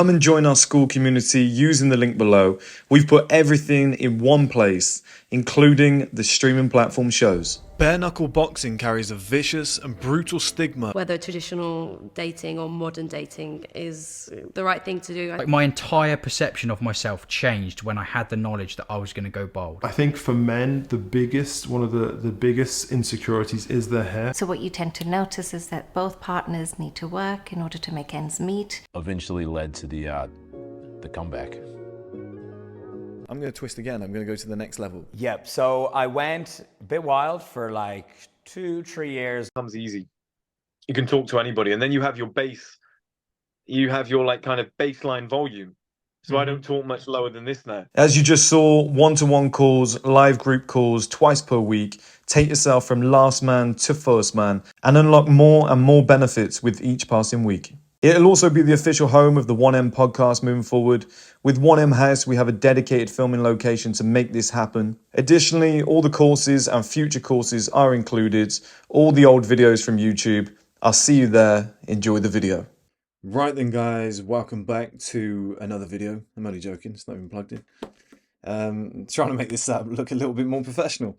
Come and join our school community using the link below. We've put everything in one place, including the streaming platform shows. Bare knuckle boxing carries a vicious and brutal stigma. Whether traditional dating or modern dating is the right thing to do. Like, my entire perception of myself changed when I had the knowledge that I was going to go bald. I think for men, one of the biggest insecurities is their hair. So what you tend to notice is that both partners need to work in order to make ends meet. Eventually led to the comeback. I'm going to twist again. I'm going to go to the next level. Yep, so I went a bit wild for like 2-3 years. Comes easy. You can talk to anybody, and then you have your base. You have your like kind of baseline volume. So I don't talk much lower than this now. As you just saw, one-to-one calls, live group calls twice per week. Take yourself from last man to first man and unlock more and more benefits with each passing week. It'll also be the official home of the 1M podcast moving forward. With 1M House, we have a dedicated filming location to make this happen. Additionally, all the courses and future courses are included. All the old videos from YouTube. I'll see you there. Enjoy the video. Right then, guys, welcome back to another video. I'm only joking, it's not even plugged in. Trying to make this look a little bit more professional.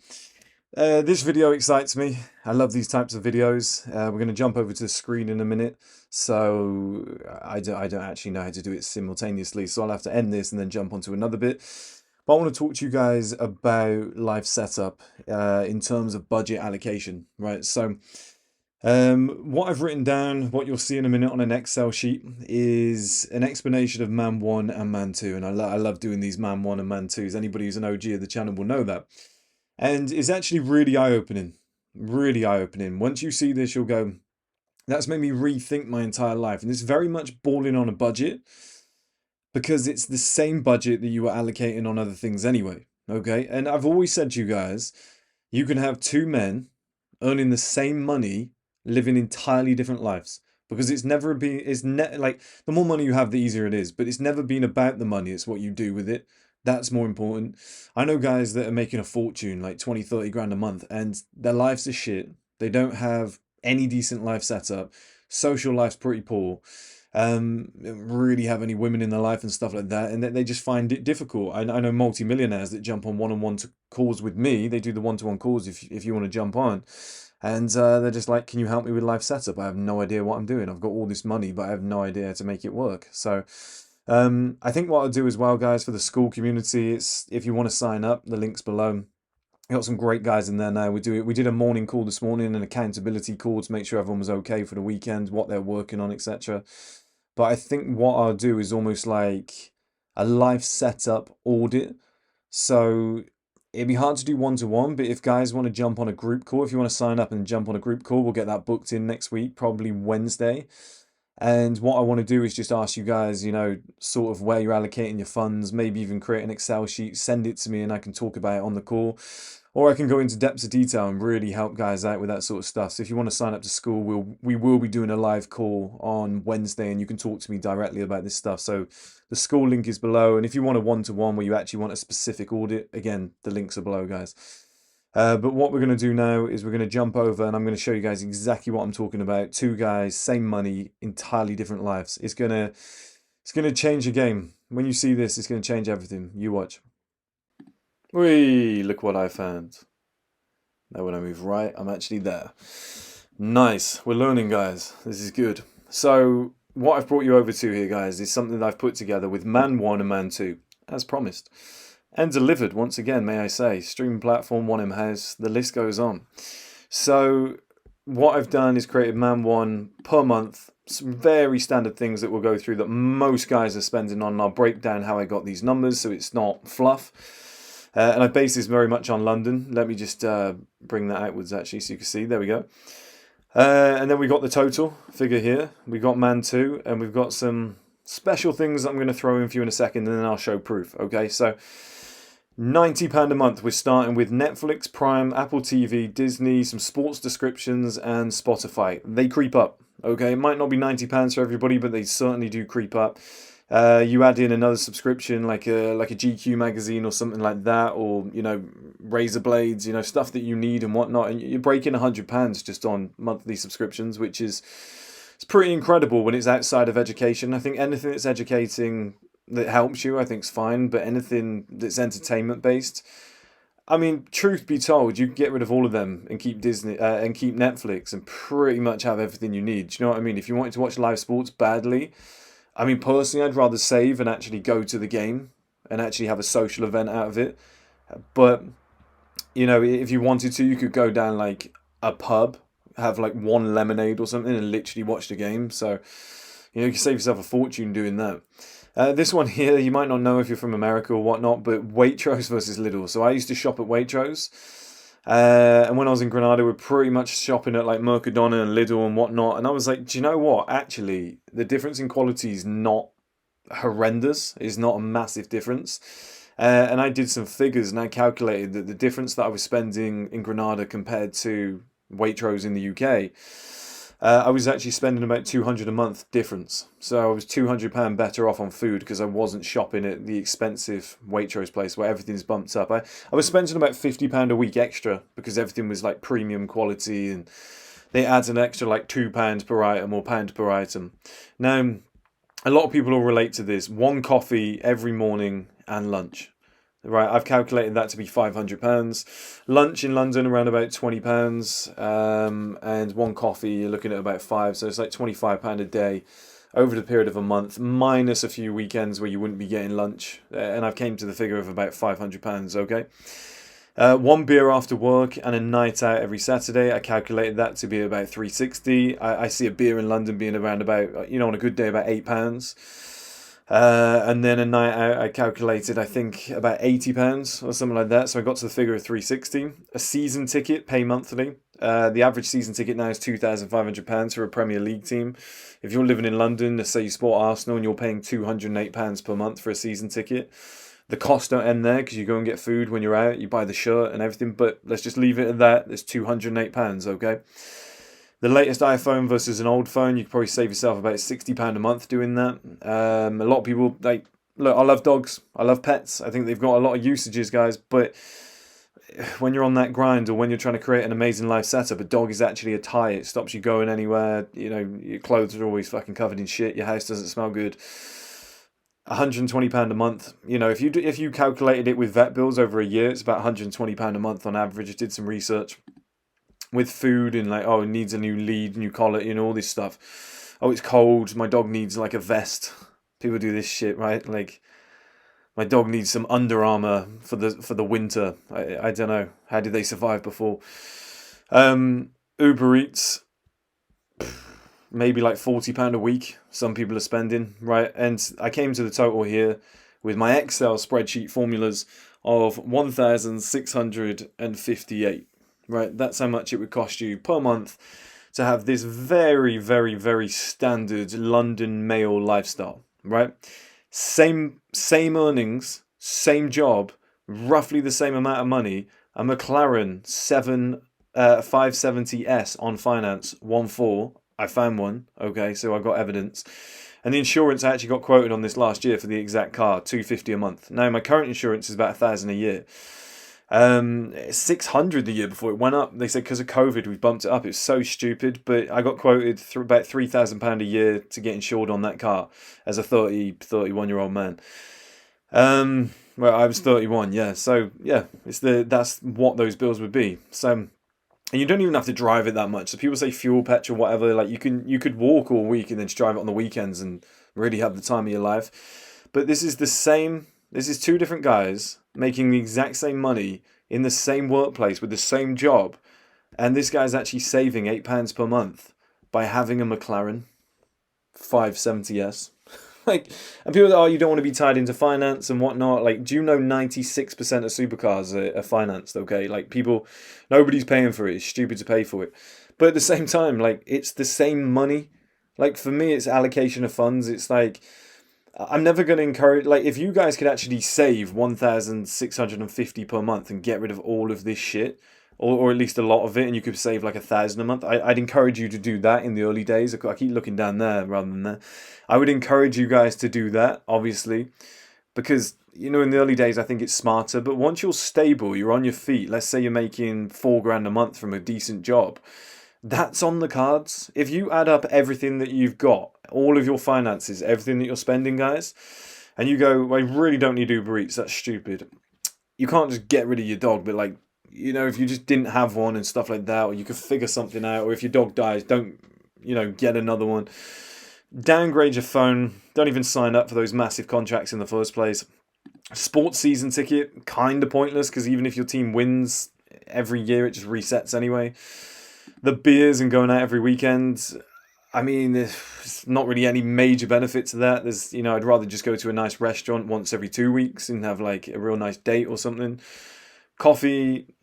This video excites me. I love these types of videos. We're going to jump over to the screen in a minute. So I don't actually know how to do it simultaneously. So I'll have to end this and then jump onto another bit. But I want to talk to you guys about life setup in terms of budget allocation, right? So what I've written down, what you'll see in a minute on an Excel sheet, is an explanation of Man 1 and Man 2. And I love doing these Man 1 and Man 2s. Anybody who's an OG of the channel will know that. And it's actually really eye-opening. Really eye-opening. Once you see this, you'll go, that's made me rethink my entire life. And it's very much balling on a budget because it's the same budget that you were allocating on other things anyway. Okay? And I've always said to you guys, you can have two men earning the same money, living entirely different lives. Because it's never been, like, the more money you have, the easier it is. But it's never been about the money. It's what you do with it. That's more important. I know guys that are making a fortune, like 20, 30 grand a month, and their lives are shit. They don't have any decent life setup. Social life's pretty poor. Don't really have any women in their life and stuff like that, and they just find it difficult. I know multi-millionaires that jump on one-on-one calls with me. They do the one-to-one calls if you want to jump on. And they're just like, can you help me with life setup? I have no idea what I'm doing. I've got all this money, but I have no idea how to make it work. So I think what I'll do as well, guys, for the school community, it's if you want to sign up, the link's below. Got some great guys in there now. We did a morning call this morning, an accountability call to make sure everyone was okay for the weekend, what they're working on, etc. But I think what I'll do is almost like a life setup audit. So it'd be hard to do one-to-one, but if guys want to jump on a group call, if you want to sign up and jump on a group call, we'll get that booked in next week, probably Wednesday. And what I want to do is just ask you guys, you know, sort of where you're allocating your funds, maybe even create an Excel sheet, send it to me and I can talk about it on the call. Or I can go into depths of detail and really help guys out with that sort of stuff. So if you want to sign up to school, we will be doing a live call on Wednesday and you can talk to me directly about this stuff. So the school link is below. And if you want a one-to-one where you actually want a specific audit, again, the links are below, guys. But what we're going to do now is we're going to jump over and I'm going to show you guys exactly what I'm talking about. Two guys, same money, entirely different lives. It's going to change the game. When you see this, it's going to change everything. You watch. Whee, look what I found. Now when I move right, I'm actually there. Nice. We're learning, guys. This is good. So what I've brought you over to here, guys, is something that I've put together with Man 1 and Man 2, as promised. And delivered, once again, may I say. Streaming platform, 1M House, the list goes on. So what I've done is created Man 1 per month. Some very standard things that we'll go through that most guys are spending on. And I'll break down how I got these numbers so it's not fluff. And I base this very much on London. Let me just bring that outwards, actually, so you can see. There we go. And then we got the total figure here. We got Man 2, and we've got some special things I'm going to throw in for you in a second, and then I'll show proof. Okay, so £90 a month. We're starting with Netflix, Prime, Apple TV, Disney, some sports descriptions, and Spotify. They creep up. Okay, it might not be £90 for everybody, but they certainly do creep up. You add in another subscription like a GQ magazine or something like that, or, you know, razor blades, you know, stuff that you need and whatnot, and you're breaking £100 just on monthly subscriptions, which is it's pretty incredible when it's outside of education. I think anything that's educating that helps you, I think, is fine. But anything that's entertainment based, I mean, truth be told, you can get rid of all of them and keep Disney and keep Netflix and pretty much have everything you need. Do you know what I mean? If you wanted to watch live sports badly, I mean, personally, I'd rather save and actually go to the game and actually have a social event out of it. But you know, if you wanted to, you could go down like a pub, have like one lemonade or something, and literally watch the game. So, you know, you can save yourself a fortune doing that. This one here, you might not know if you're from America or whatnot, but Waitrose versus Lidl. So I used to shop at Waitrose. And when I was in Granada, we were pretty much shopping at like Mercadona and Lidl and whatnot. And I was like, do you know what? Actually, the difference in quality is not horrendous. It's not a massive difference. And I did some figures and I calculated that the difference that I was spending in Granada compared to Waitrose in the UK, I was actually spending about 200 a month difference. So I was £200 better off on food because I wasn't shopping at the expensive Waitrose place where everything's bumped up. I was spending about £50 a week extra because everything was like premium quality and they add an extra like £2 per item or £1 per item. Now, a lot of people will relate to this. One coffee every morning and lunch. Right, I've calculated that to be £500. Lunch in London around about £20, and one coffee you're looking at about £5, so it's like £25 a day over the period of a month, minus a few weekends where you wouldn't be getting lunch, and I've came to the figure of about £500. Okay, one beer after work and a night out every Saturday. I calculated that to be about £360. I see a beer in London being around about, you know, on a good day about £8. And then a night out, I calculated, I think, about £80 or something like that. So I got to the figure of £360. A season ticket, pay monthly. The average season ticket now is £2,500 for a Premier League team. If you're living in London, let's say you support Arsenal and you're paying £208 per month for a season ticket. The costs don't end there because you go and get food when you're out. You buy the shirt and everything. But let's just leave it at that. It's £208, okay? The latest iPhone versus an old phone, you could probably save yourself about £60 a month doing that. A lot of people, like, look, I love dogs. I love pets. I think they've got a lot of usages, guys. But when you're on that grind or when you're trying to create an amazing life setup, a dog is actually a tie. It stops you going anywhere. You know, your clothes are always fucking covered in shit. Your house doesn't smell good. £120 a month. You know, if you calculated it with vet bills over a year, it's about £120 a month on average. I did some research. With food and like, oh, it needs a new lead, new collar, you know, all this stuff. Oh, it's cold. My dog needs like a vest. People do this shit, right? Like, my dog needs some Under Armour for the winter. I don't know. How did they survive before? Uber Eats, maybe like £40 a week. Some people are spending, right? And I came to the total here with my Excel spreadsheet formulas of 1,658. Right, that's how much it would cost you per month to have this very, very, very standard London male lifestyle, right? Same earnings, same job, roughly the same amount of money. A McLaren 570S on finance, 1.4. I found one, okay, so I got evidence. And the insurance I actually got quoted on this last year for the exact car, £250 a month. Now, my current insurance is about £1,000 a year. 600 the year before it went up. They said because of COVID we bumped it up. It's so stupid, but I got quoted about £3,000 a year to get insured on that car as a 31-year-old man. Well, I was 31, yeah. So yeah, that's what those bills would be. So, and you don't even have to drive it that much. So people say fuel, petrol, whatever. Like you could walk all week and then just drive it on the weekends and really have the time of your life. But this is the same. This is two different guys making the exact same money in the same workplace with the same job. And this guy's actually saving £8 per month by having a McLaren 570S. Like, and people are, oh, you don't want to be tied into finance and whatnot. Like, do you know 96% of supercars are financed, okay? Like, nobody's paying for it. It's stupid to pay for it. But at the same time, like, it's the same money. Like, for me, it's allocation of funds. It's like, I'm never going to encourage, like, if you guys could actually save 1,650 per month and get rid of all of this shit, or at least a lot of it, and you could save like 1,000 a month, I'd encourage you to do that in the early days. I keep looking down there rather than there. I would encourage you guys to do that, obviously, because, you know, in the early days, I think it's smarter. But once you're stable, you're on your feet. Let's say you're making £4,000 a month from a decent job. That's on the cards. If you add up everything that you've got, all of your finances, everything that you're spending, guys, and you go, well, I really don't need Uber Eats, that's stupid. You can't just get rid of your dog, but like, you know, if you just didn't have one and stuff like that, or you could figure something out, or if your dog dies, don't, you know, get another one. Downgrade your phone. Don't even sign up for those massive contracts in the first place. Sports season ticket, kind of pointless, because even if your team wins every year, it just resets anyway. The beers and going out every weekend, I mean, there's not really any major benefit to that. There's, you know, I'd rather just go to a nice restaurant once every 2 weeks and have like a real nice date or something. Coffee,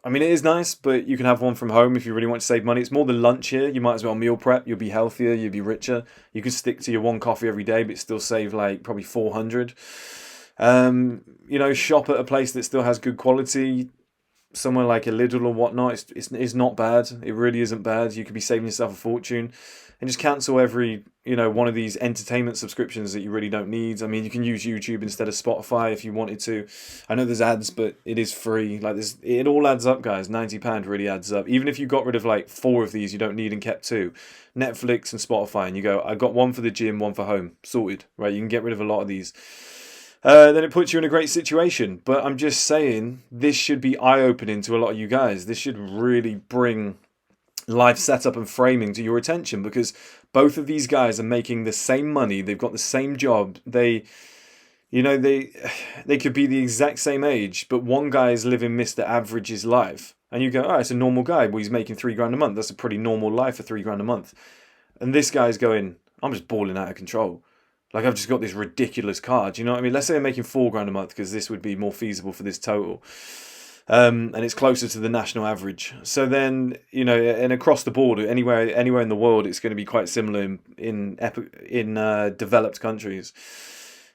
I mean, it is nice, but you can have one from home if you really want to save money. It's more the lunch here. You might as well meal prep. You'll be healthier. You'll be richer. You can stick to your one coffee every day, but still save like probably 400. You know, shop at a place that still has good quality. Somewhere like a Lidl or whatnot, it's not bad. It really isn't bad. You could be saving yourself a fortune, and just cancel every, you know, one of these entertainment subscriptions that you really don't need. I mean, you can use YouTube instead of Spotify if you wanted to. I know there's ads, but it is free. Like this, it all adds up, guys. £90 really adds up. Even if you got rid of like 4 of these you don't need and kept 2, Netflix and Spotify, and you go, I got one for the gym, one for home, sorted. Right, you can get rid of a lot of these. Then it puts you in a great situation. But I'm just saying, this should be eye-opening to a lot of you guys. This should really bring life setup and framing to your attention, because both of these guys are making the same money. They've got the same job. They could be the exact same age, but one guy is living Mr. Average's life. And you go, oh, it's a normal guy. Well, he's making £3 a month. That's a pretty normal life for £3 a month. And this guy's going, I'm just balling out of control. Like, I've just got this ridiculous car. Do you know what I mean? Let's say I'm making £4 a month, because this would be more feasible for this total. And it's closer to the national average. So then, you know, and across the board, anywhere in the world, it's going to be quite similar in developed countries.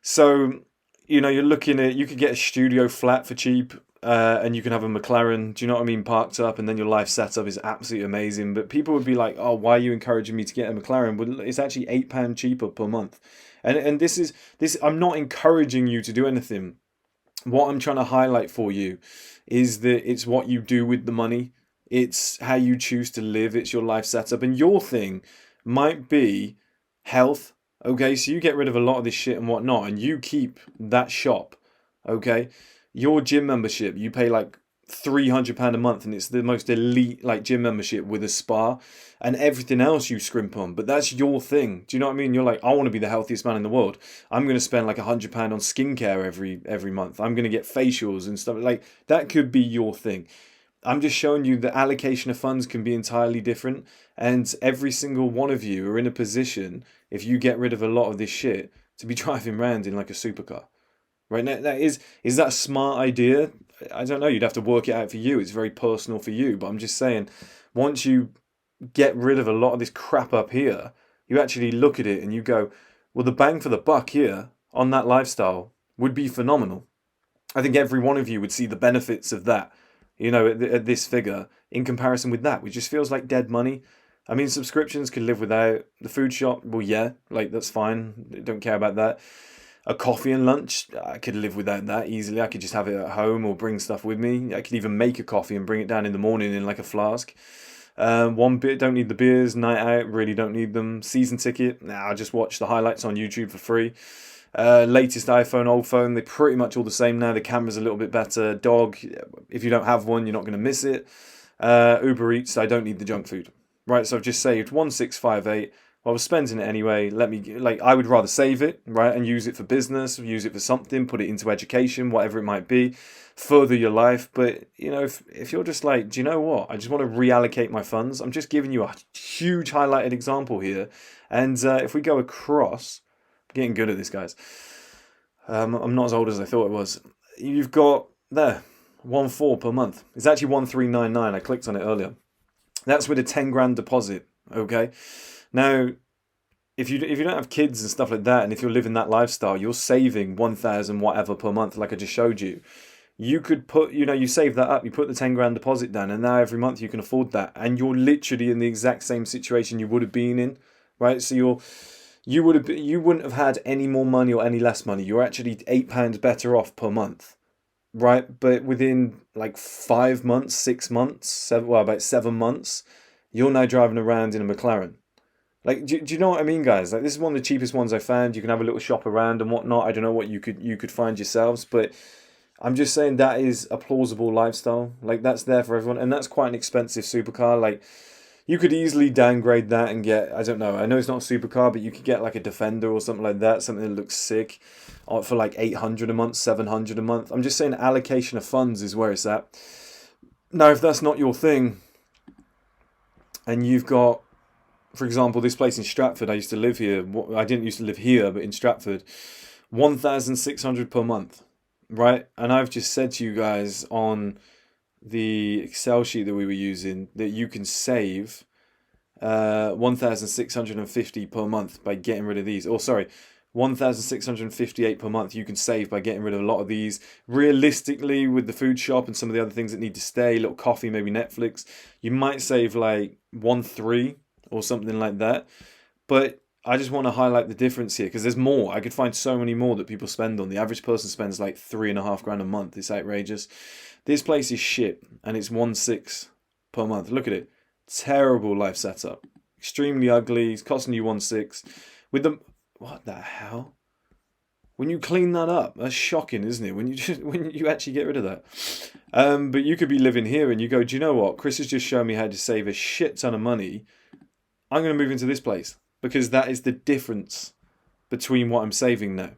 So, you know, you're looking at, you could get a studio flat for cheap, and you can have a McLaren, do you know what I mean, parked up, and then your life setup is absolutely amazing. But people would be like, oh, why are you encouraging me to get a McLaren? Well, it's actually £8 cheaper per month. And this, I'm not encouraging you to do anything. What I'm trying to highlight for you is that it's what you do with the money. It's how you choose to live. It's your life setup. And your thing might be health. Okay, so you get rid of a lot of this shit and whatnot, and you keep that shop. Okay, your gym membership, you pay like £300 a month, and it's the most elite like gym membership with a spa, and everything else you scrimp on. But that's your thing. Do you know what I mean? You're like, I want to be the healthiest man in the world. I'm going to spend like £100 on skincare every month. I'm going to get facials and stuff. Like, that could be your thing. I'm just showing you that allocation of funds can be entirely different, and every single one of you are in a position, if you get rid of a lot of this shit, to be driving around in like a supercar. Right now, is that a smart idea? I don't know. You'd have to work it out for you. It's very personal for you. But I'm just saying, once you get rid of a lot of this crap up here, you actually look at it and you go, well, the bang for the buck here on that lifestyle would be phenomenal. I think every one of you would see the benefits of that, you know, at this figure in comparison with that, which just feels like dead money. I mean, subscriptions could live without. The food shop, well, yeah, like, that's fine. Don't care about that. A coffee and lunch, I could live without that easily. I could just have it at home or bring stuff with me. I could even make a coffee and bring it down in the morning in like a flask. One bit, don't need the beers. Night out, really don't need them. Season ticket, I'll just watch the highlights on YouTube for free. Latest iPhone, old phone, they're pretty much all the same now. The camera's a little bit better. Dog, if you don't have one, you're not going to miss it. Uber Eats, I don't need the junk food. Right, so I've just saved 1658. Well, I was spending it anyway. I would rather save it, right, and use it for business, use it for something, put it into education, whatever it might be, further your life. But, you know, if you're just like, do you know what? I just want to reallocate my funds. I'm just giving you a huge highlighted example here. And if we go across, I'm getting good at this, guys. I'm not as old as I thought it was. You've got there, 1.4 per month. It's actually 1.399. I clicked on it earlier. That's with a 10 grand deposit. Okay. Now, if you don't have kids and stuff like that, and if you're living that lifestyle, you're saving 1,000 whatever per month, like I just showed you. You could put, you know, you save that up, you put the 10 grand deposit down, and now every month you can afford that, and you're literally in the exact same situation you would have been in, right? So you wouldn't have had any more money or any less money. You're actually £8 better off per month, right? But within like 5 months, 6 months, about 7 months, you're now driving around in a McLaren. Like, do you know what I mean, guys? Like, this is one of the cheapest ones I found. You can have a little shop around and whatnot. I don't know what you could find yourselves, but I'm just saying that is a plausible lifestyle. Like, that's there for everyone, and that's quite an expensive supercar. Like, you could easily downgrade that and get, I don't know, I know it's not a supercar, but you could get like a Defender or something like that, something that looks sick, for like 800 a month, 700 a month. I'm just saying allocation of funds is where it's at. Now, if that's not your thing, and you've got, for example, this place in Stratford, I used to live here. I didn't used to live here, but in Stratford, 1,600 per month, right? And I've just said to you guys on the Excel sheet that we were using that you can save 1,650 per month by getting rid of these. Or sorry, 1,658 per month you can save by getting rid of a lot of these. Realistically, with the food shop and some of the other things that need to stay, a little coffee, maybe Netflix, you might save like 1.3 or something like that. But I just want to highlight the difference here because there's more. I could find so many more that people spend on. The average person spends like 3.5 grand a month. It's outrageous. This place is shit and it's 1.6 per month. Look at it. Terrible life setup. Extremely ugly. It's costing you 1.6. With the... What the hell? When you clean that up, that's shocking, isn't it? When you actually get rid of that. But you could be living here and you go, do you know what? Chris has just shown me how to save a shit ton of money. I'm going to move into this place because that is the difference between what I'm saving now.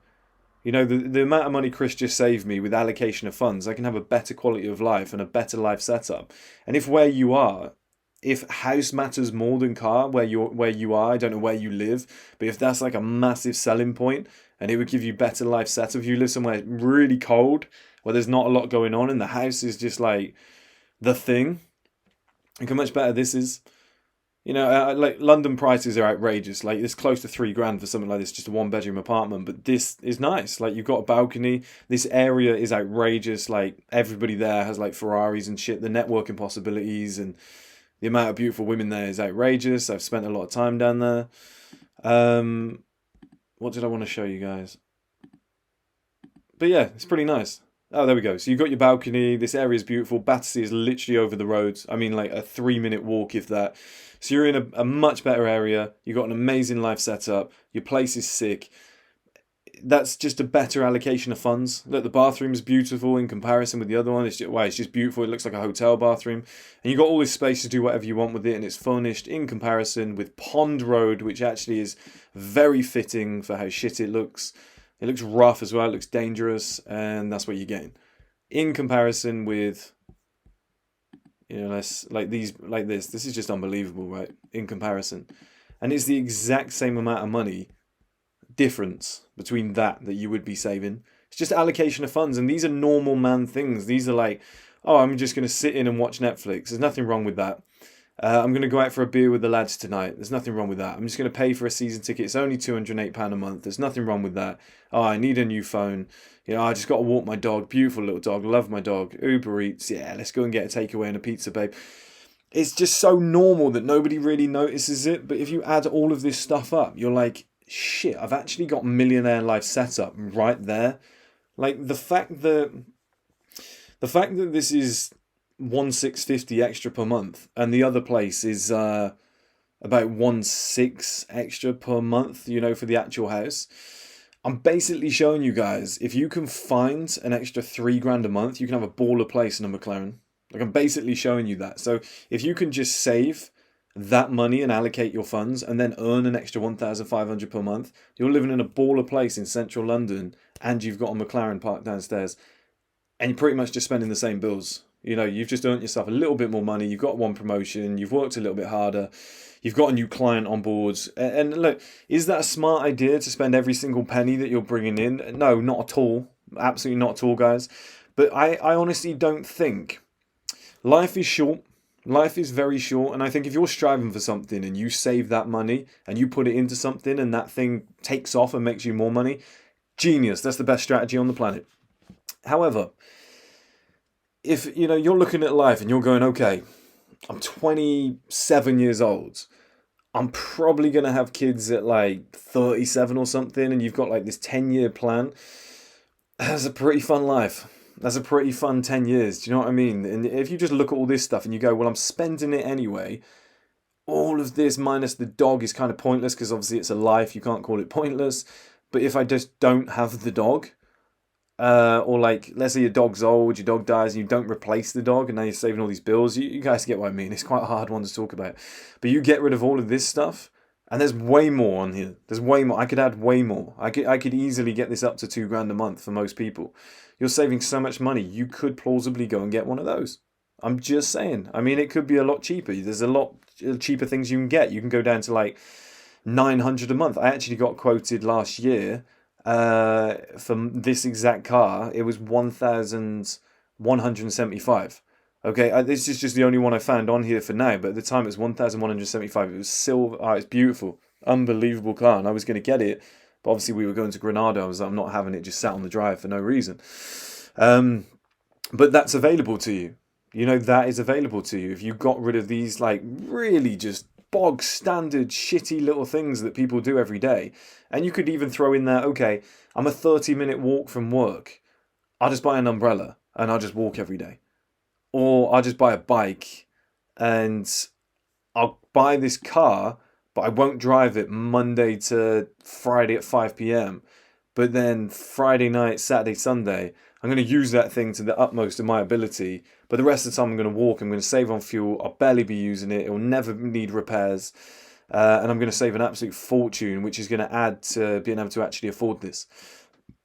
You know, the amount of money Chris just saved me with allocation of funds, I can have a better quality of life and a better life setup. And if where you are, if house matters more than car, where you are, I don't know where you live, but if that's like a massive selling point and it would give you better life setup, if you live somewhere really cold, where there's not a lot going on and the house is just like the thing, look how much better this is. You know, like London prices are outrageous. Like it's close to 3 grand for something like this, just a 1-bedroom apartment. But this is nice. Like you've got a balcony. This area is outrageous. Like everybody there has like Ferraris and shit. The networking possibilities and the amount of beautiful women there is outrageous. I've spent a lot of time down there. What did I want to show you guys? But yeah, it's pretty nice. Oh, there we go. So you've got your balcony. This area is beautiful. Battersea is literally over the road. I mean, like a 3-minute walk, if that. So you're in a much better area. You've got an amazing life setup. Your place is sick. That's just a better allocation of funds. Look, the bathroom is beautiful in comparison with the other one. It's just beautiful. It looks like a hotel bathroom. And you've got all this space to do whatever you want with it. And it's furnished in comparison with Pond Road, which actually is very fitting for how shit it looks. It looks rough as well. It looks dangerous. And that's what you're getting. In comparison with... You know, less like these, like this. This is just unbelievable, right? In comparison, and it's the exact same amount of money difference between that you would be saving. It's just allocation of funds, and these are normal man things. These are like, oh, I'm just going to sit in and watch Netflix. There's nothing wrong with that. I'm going to go out for a beer with the lads tonight. There's nothing wrong with that. I'm just going to pay for a season ticket. It's only £208 a month. There's nothing wrong with that. Oh, I need a new phone. You know, I just got to walk my dog. Beautiful little dog. Love my dog. Uber Eats. Yeah, let's go and get a takeaway and a pizza, babe. It's just so normal that nobody really notices it. But if you add all of this stuff up, you're like, shit, I've actually got millionaire life set up right there. Like the fact that this is 1,650 extra per month, and the other place is about 1.6 extra per month, you know, for the actual house. I'm basically showing you guys, if you can find an extra 3 grand a month, you can have a baller place in a McLaren. Like, I'm basically showing you that. So if you can just save that money and allocate your funds and then earn an extra 1,500 per month, you're living in a baller place in central London and you've got a McLaren parked downstairs and you're pretty much just spending the same bills. You know, you've just earned yourself a little bit more money. You've got one promotion. You've worked a little bit harder. You've got a new client on board. And look, is that a smart idea to spend every single penny that you're bringing in? No, not at all. Absolutely not at all, guys. But I honestly don't think. Life is short. Life is very short. And I think if you're striving for something and you save that money and you put it into something and that thing takes off and makes you more money, genius. That's the best strategy on the planet. However, if you know you're looking at life and you're going, okay, I'm 27 years old, I'm probably going to have kids at like 37 or something, and you've got like this 10-year plan, that's a pretty fun life. That's a pretty fun 10 years. Do you know what I mean? And if you just look at all this stuff and you go, well, I'm spending it anyway, all of this minus the dog is kind of pointless because obviously it's a life. You can't call it pointless. But if I just don't have the dog, or like, let's say your dog's old, your dog dies, and you don't replace the dog, and now you're saving all these bills. You guys get what I mean. It's quite a hard one to talk about. But you get rid of all of this stuff, and there's way more on here. There's way more. I could add way more. I could easily get this up to $2,000 a month for most people. You're saving so much money. You could plausibly go and get one of those. I'm just saying. I mean, it could be a lot cheaper. There's a lot cheaper things you can get. You can go down to like $900 a month. I actually got quoted last year for this exact car. It was 1,175. Okay, this is just the only one I found on here for now, but at the time it was 1,175. It was silver. Oh, it's beautiful, unbelievable car, and I was going to get it, but obviously we were going to Granada. I was like, I'm not having it just sat on the drive for no reason. But that's available to you. You know, that is available to you if you got rid of these like really just bog standard shitty little things that people do every day. And you could even throw in there, okay, I'm a 30-minute walk from work. I'll just buy an umbrella and I'll just walk every day. Or I'll just buy a bike and I'll buy this car, but I won't drive it Monday to Friday at 5 p.m. But then Friday night, Saturday, Sunday, I'm going to use that thing to the utmost of my ability. But the rest of the time I'm going to walk, I'm going to save on fuel, I'll barely be using it, it'll never need repairs. And I'm going to save an absolute fortune, which is going to add to being able to actually afford this.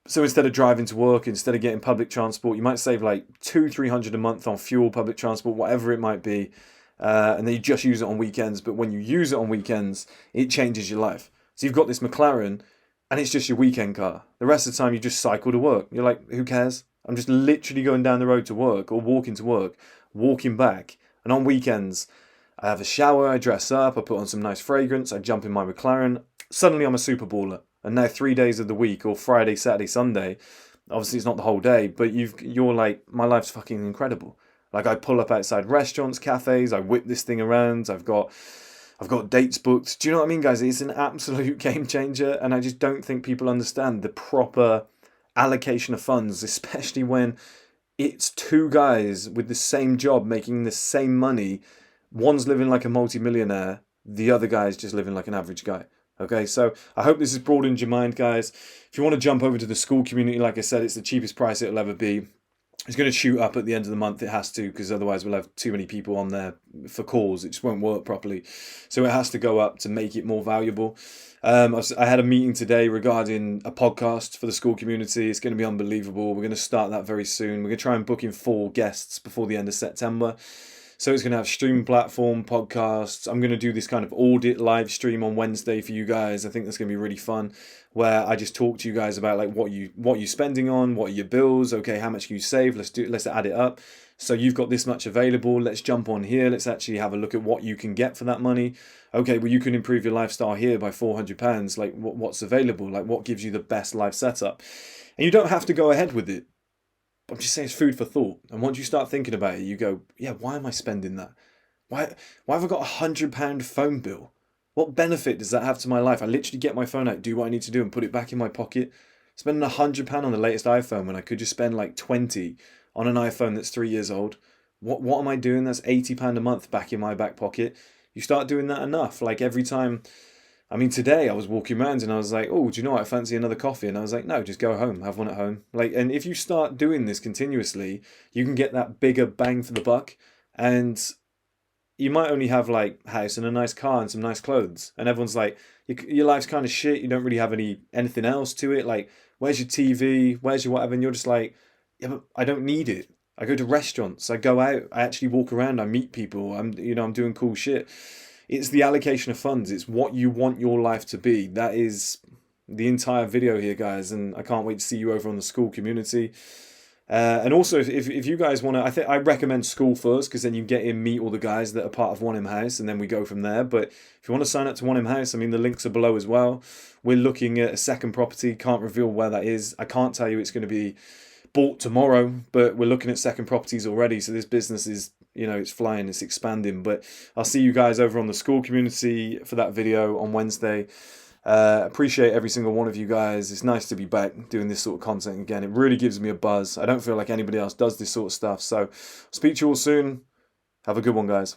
So instead of driving to work, instead of getting public transport, you might save like $200-300 a month on fuel, public transport, whatever it might be. And then you just use it on weekends. But when you use it on weekends, it changes your life. So you've got this McLaren and it's just your weekend car. The rest of the time you just cycle to work. You're like, who cares? I'm just literally going down the road to work or walking to work, walking back. And on weekends, I have a shower, I dress up, I put on some nice fragrance, I jump in my McLaren. Suddenly I'm a super baller. And now 3 days of the week, or Friday, Saturday, Sunday, obviously it's not the whole day, but you're like, my life's fucking incredible. Like I pull up outside restaurants, cafes, I whip this thing around, I've got dates booked. Do you know what I mean, guys? It's an absolute game changer, and I just don't think people understand the proper allocation of funds, especially when it's two guys with the same job making the same money. One's living like a multi-millionaire, the other guy's just living like an average guy. Okay, so I hope this has broadened your mind, guys. If you want to jump over to the school community, like I said, it's the cheapest price it'll ever be. It's going to shoot up at the end of the month. It has to, because otherwise we'll have too many people on there for calls. It just won't work properly. So it has to go up to make it more valuable. I had a meeting today regarding a podcast for the school community. It's going to be unbelievable. We're going to start that very soon. We're going to try and book in 4 guests before the end of September. So it's going to have streaming platform, podcasts. I'm going to do this kind of audit live stream on Wednesday for you guys. I think that's going to be really fun, where I just talk to you guys about like what you're spending on, what are your bills, okay, how much can you save? Let's add it up. So you've got this much available. Let's jump on here. Let's actually have a look at what you can get for that money. Okay, well you can improve your lifestyle here by £400. Like what's available? Like what gives you the best life setup? And you don't have to go ahead with it. I'm just saying it's food for thought. And once you start thinking about it, you go, yeah, why am I spending that? Why have I got £100 phone bill? What benefit does that have to my life? I literally get my phone out, do what I need to do, and put it back in my pocket. Spending £100 on the latest iPhone when I could just spend like 20 on an iPhone that's 3 years old. What am I doing? That's £80 a month back in my back pocket. You start doing that enough. Like every time, I mean, today I was walking around and I was like, oh, do you know what? I fancy another coffee. And I was like, no, just go home, have one at home. Like, and if you start doing this continuously, you can get that bigger bang for the buck. And you might only have like a house and a nice car and some nice clothes. And everyone's like, your life's kind of shit. You don't really have anything else to it. Like, where's your TV? Where's your whatever? And you're just like, yeah, but I don't need it. I go to restaurants. I go out. I actually walk around. I meet people. I'm doing cool shit. It's the allocation of funds. It's what you want your life to be. That is the entire video here, guys. And I can't wait to see you over on the school community. And also, if you guys want to, I recommend school first, because then you get in, meet all the guys that are part of 1M House, and then we go from there. But if you want to sign up to 1M House, I mean, the links are below as well. We're looking at a second property. Can't reveal where that is. I can't tell you it's going to be bought tomorrow, but we're looking at second properties already. So this business is, it's flying, it's expanding. But I'll see you guys over on the school community for that video on Wednesday. Appreciate every single one of you guys. It's nice to be back doing this sort of content again. It really gives me a buzz. I don't feel like anybody else does this sort of stuff. So speak to you all soon. Have a good one, guys.